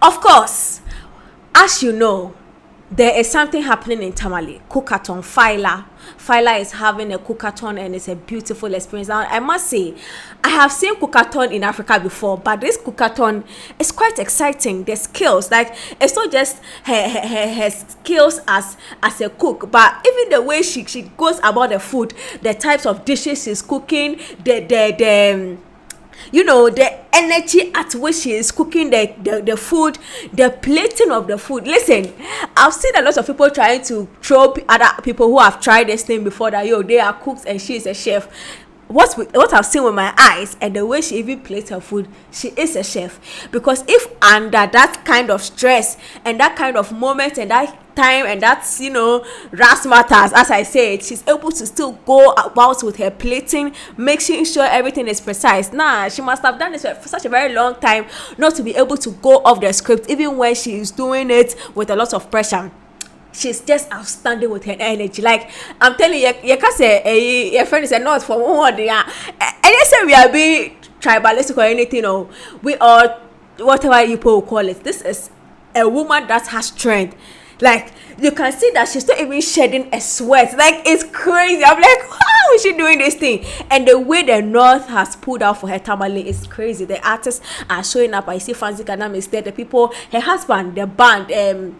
Of course, as you know, there is something happening in Tamale. Cookathon, Faila. Faila is having a cookathon and it's a beautiful experience. Now, I must say, I have seen cookathon in Africa before, but this cookathon is quite exciting. The skills, like, it's not just her skills as a cook, but even the way she goes about the food, the types of dishes she's cooking, the energy at which she is cooking the food, the plating of the food. Listen, I've seen a lot of people trying to throw other people who have tried this thing before that, they are cooks and she is a chef. What I've seen with my eyes and the way she even plates her food, she is a chef. Because if under that kind of stress and that kind of moment and that time and that's razzmatazz, as I said, she's able to still go about with her plating, making sure everything is precise. She must have done this for such a very long time not to be able to go off the script, even when she is doing it with a lot of pressure. She's just outstanding with her energy. Like, I'm telling you, you can't say your friend is not for one. And you say we are being tribalistic or anything, or we are whatever you people call it. This is a woman that has strength. Like, you can see that she's not even shedding a sweat. Like, it's crazy. I'm like, how is she doing this thing? And the way the North has pulled out for her Tamale is crazy. The artists are showing up. I see Fancy Kanam is there. The people, her husband, the band,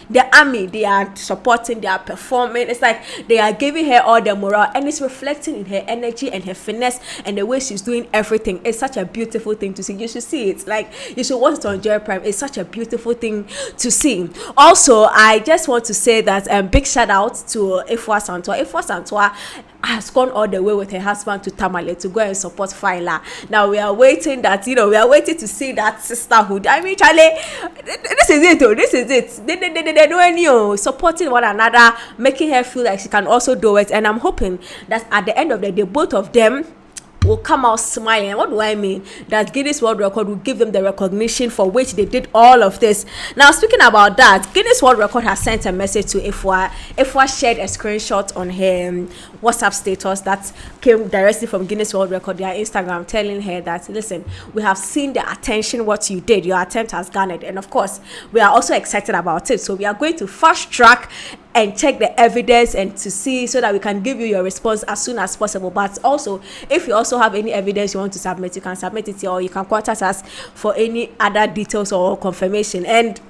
the army, they are supporting, they are performing. It's like they are giving her all the morale, and it's reflecting in her energy and her finesse and the way she's doing everything. It's such a beautiful thing to see. You should see it. Like, you should watch it on Joy Prime. It's such a beautiful thing to see. Also, I just want to say that big shout out to Afua Asantewaa. Afua Asantewaa has gone all the way with her husband to Tamale to go and support Faila. Now we are waiting to see that sisterhood. I mean, Charlie, this is it. This is it. They doing supporting one another, making her feel like she can also do it. And I'm hoping that at the end of the day, both of them will come out smiling. What do I mean? That Guinness World Record will give them the recognition for which they did all of this. Now, speaking about that, Guinness World Record has sent a message to Afua. Afua shared a screenshot on her WhatsApp status that came directly from Guinness World Record, their Instagram, telling her that, listen, we have seen the attention what you did. Your attempt has garnered. And of course, we are also excited about it. So we are going to fast track and check the evidence and to see so that we can give you your response as soon as possible. But also, if you also have any evidence you want to submit, you can submit it here, or you can contact us for any other details or confirmation. And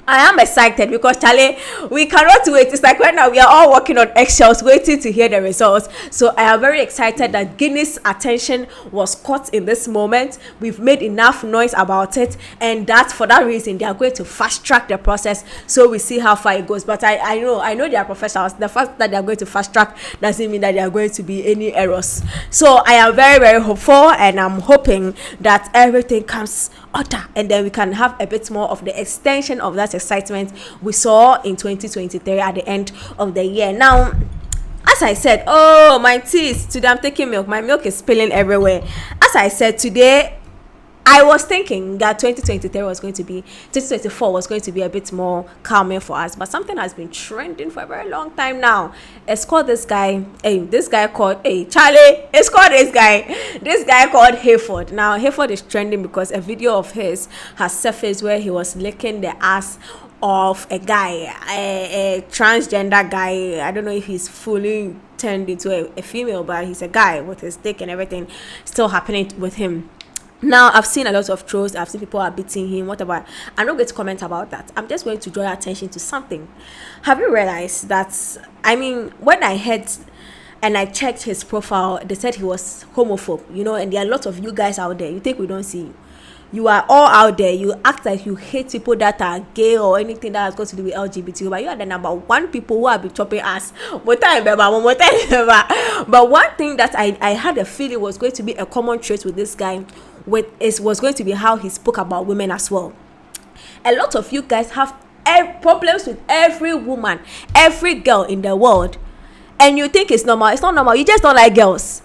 I am excited because, Charlie, we cannot wait. It's like right now we are all working on eggshells waiting to hear the results. So I am very excited that Guinness' attention was caught in this moment. We've made enough noise about it, and that for that reason they are going to fast track the process so we see how far it goes. But I know they are professionals. The fact that they are going to fast track doesn't mean that there are going to be any errors. So I am very, very hopeful, and I'm hoping that everything comes order, and then we can have a bit more of the extension of that excitement we saw in 2023 at the end of the year. Now, as I said, my teeth today, I'm taking milk. My milk is spilling everywhere. As I said, today I was thinking that 2024 was going to be a bit more calming for us, but something has been trending for a very long time now. It's called this guy called this guy called Hayford. Now, Hayford is trending because a video of his has surfaced where he was licking the ass of a guy, a transgender guy. I don't know if he's fully turned into a female, but he's a guy with his dick and everything still happening with him. Now, I've seen a lot of trolls. I've seen people are beating him, whatever. I'm not going to comment about that. I'm just going to draw your attention to something. Have you realized that, when I heard and I checked his profile, they said he was homophobe, and there are a lot of you guys out there. You think we don't see you? You are all out there. You act like you hate people that are gay or anything that has got to do with LGBT, but you are the number one people who have been chopping ass. But one thing that I had a feeling was going to be a common trait with this guy was going to be how he spoke about women as well. A lot of you guys have problems with every woman, every girl in the world, and you think it's normal. It's not normal. You just don't like girls.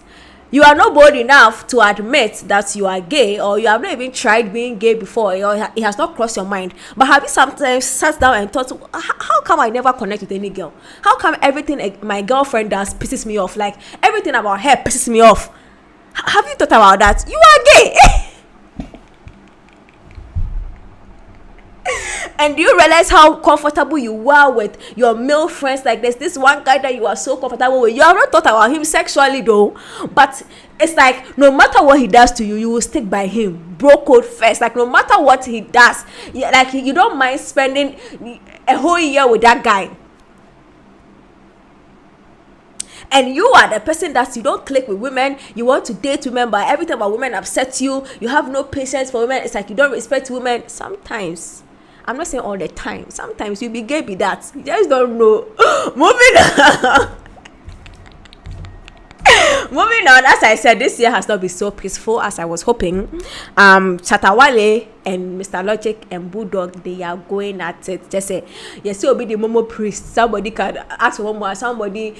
You are not bold enough to admit that you are gay, or you have not even tried being gay before, or it has not crossed your mind. But have you sometimes sat down and thought, how come I never connect with any girl? How come everything my girlfriend does pisses me off? Like, everything about her pisses me off. Have you thought about that? You are gay. And do you realize how comfortable you are with your male friends? Like, there's this one guy that you are so comfortable with. You have not thought about him sexually though, but it's like no matter what he does to you, you will stick by him, bro code first. Like, no matter what he does, like, you don't mind spending a whole year with that guy. And you are the person that you don't click with women, you want to date women, but every time a woman upsets you, you have no patience for women. It's like you don't respect women. Sometimes, I'm not saying all the time, sometimes you be gay, be that, you just don't know. Moving on. Moving on, as I said, this year has not been so peaceful as I was hoping. Shatta Wale and Mr. Logic and Bulldog, they are going at it. Just say, yes, you'll be the Momo priest. Somebody can ask for more. Somebody,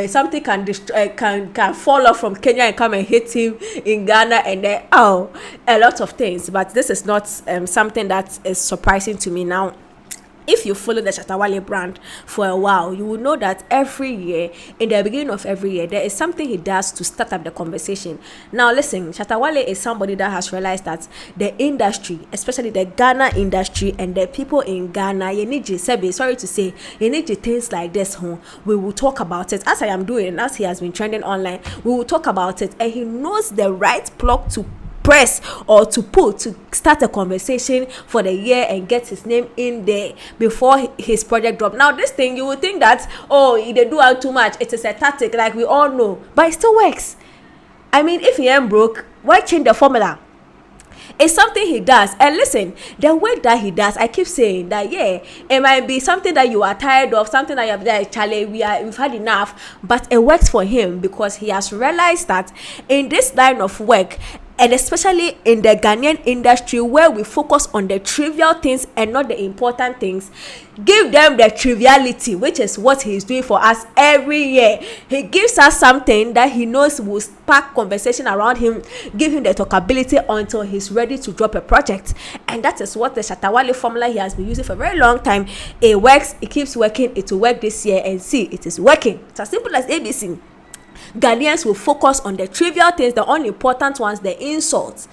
something can destroy, can fall off from Kenya and come and hit him in Ghana, and then a lot of things. But this is not something that is surprising to me now. If you follow the Shatta Wale brand for a while, you will know that every year, in the beginning of every year, there is something he does to start up the conversation. Now, listen, Shatta Wale is somebody that has realized that the industry, especially the Ghana industry and the people in Ghana, you need to say, you need to things like this. We will talk about it, as I am doing, and as he has been trending online. We will talk about it, and he knows the right plug to press or to put to start a conversation for the year and get his name in there before his project drop. Now, this thing, you would think that, they do out too much, it is a tactic, like we all know, but it still works. I mean, if he ain't broke, why change the formula? It's something he does. And listen, the way that he does, I keep saying that, it might be something that you are tired of, something that you have done, Charlie, we've had enough, but it works for him because he has realized that in this line of work, and especially in the Ghanaian industry where we focus on the trivial things and not the important things, give them the triviality, which is what he's doing for us every year. He gives us something that he knows will spark conversation around him, give him the talkability until he's ready to drop a project. And that is what the Shatta Wale formula he has been using for a very long time. It works, it keeps working, it will work this year, and see, it is working. It's as simple as ABC. Ghanaians will focus on the trivial things, the unimportant ones, the insults,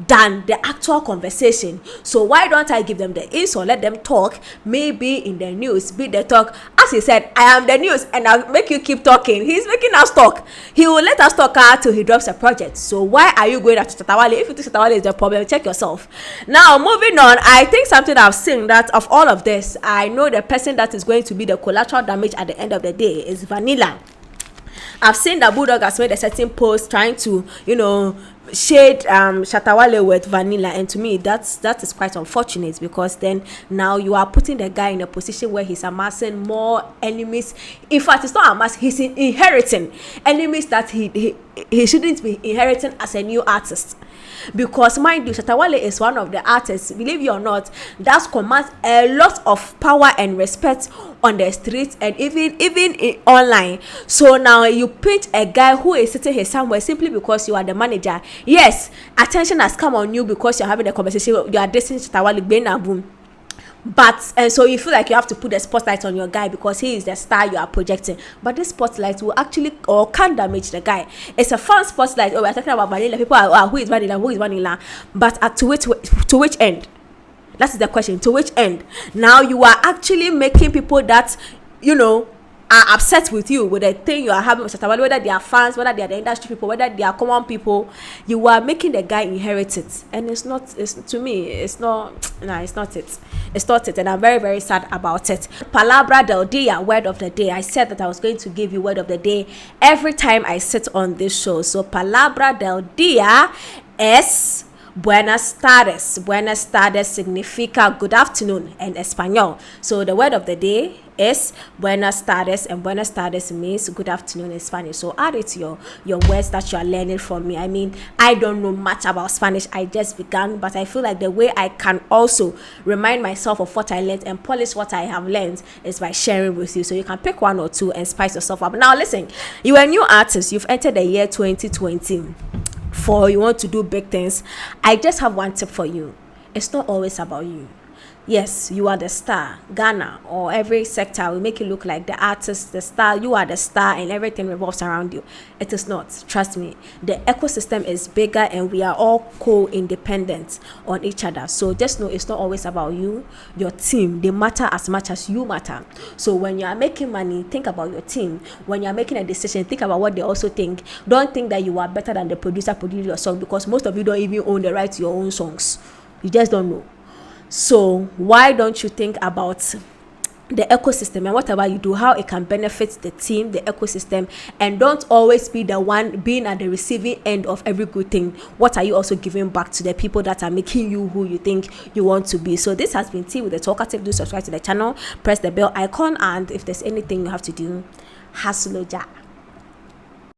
than the actual conversation. So why don't I give them the insult, let them talk, maybe in the news, be the talk. As he said, I am the news and I'll make you keep talking. He's making us talk. He will let us talk out till he drops a project. So why are you going after Shatta Wale? If you think Shatta Wale is the problem, check yourself. Now, moving on, I think something I've seen that of all of this, I know the person that is going to be the collateral damage at the end of the day is Vanilla. I've seen that Bulldog has made a certain post trying to, shade Shatta Wale with Vanilla, and to me that is quite unfortunate, because then now you are putting the guy in a position where he's amassing more enemies. In fact, it's not amassing, he's inheriting enemies that he shouldn't be inheriting as a new artist. Because mind you, Shatta Wale is one of the artists, believe it or not, that commands a lot of power and respect on the streets and even online. So now you pitch a guy who is sitting here somewhere simply because you are the manager. Yes, attention has come on you because you're having a conversation, you are dissing Shatta Wale, boom. But and so you feel like you have to put the spotlight on your guy because he is the star you are projecting. But this spotlight will actually or can damage the guy. It's a fun spotlight. We're talking about Vanilla. People are who is Vanilla? But to which end? That is the question. To which end? Now you are actually making people that are upset with you with the thing you are having with Shatta Wale, whether they are fans, whether they are the industry people, whether they are common people. You are making the guy inherit it, and it's not it. It's not it, and I'm very, very sad about it. Palabra del dia, word of the day. I said that I was going to give you word of the day every time I sit on this show. So palabra del dia es buenas tardes. Buenas tardes significa good afternoon in Espanol. So the word of the day is buenas tardes, and buenas tardes means good afternoon in Spanish. So add it to your words that you are learning from me. I mean, I don't know much about Spanish. I just began, but I feel like the way I can also remind myself of what I learned and polish what I have learned is by sharing with you. So you can pick one or two and spice yourself up. Now listen, you are a new artist. You've entered the year 2020. You want to do big things. I just have one tip for you. It's not always about you. Yes, you are the star. Ghana or every sector will make you look like the artist, the star. You are the star, and everything revolves around you. It is not. Trust me. The ecosystem is bigger, and we are all co-independent on each other. So just know it's not always about you, your team. They matter as much as you matter. So when you are making money, think about your team. When you are making a decision, think about what they also think. Don't think that you are better than the producer producing your song, because most of you don't even own the right to your own songs. You just don't know. So why don't you think about the ecosystem and whatever you do, how it can benefit the team, the ecosystem, and don't always be the one being at the receiving end of every good thing. What are you also giving back to the people that are making you who you think you want to be? So this has been Tea with the Talkative. Do subscribe to the channel, press the bell icon, and if there's anything you have to do, hustle.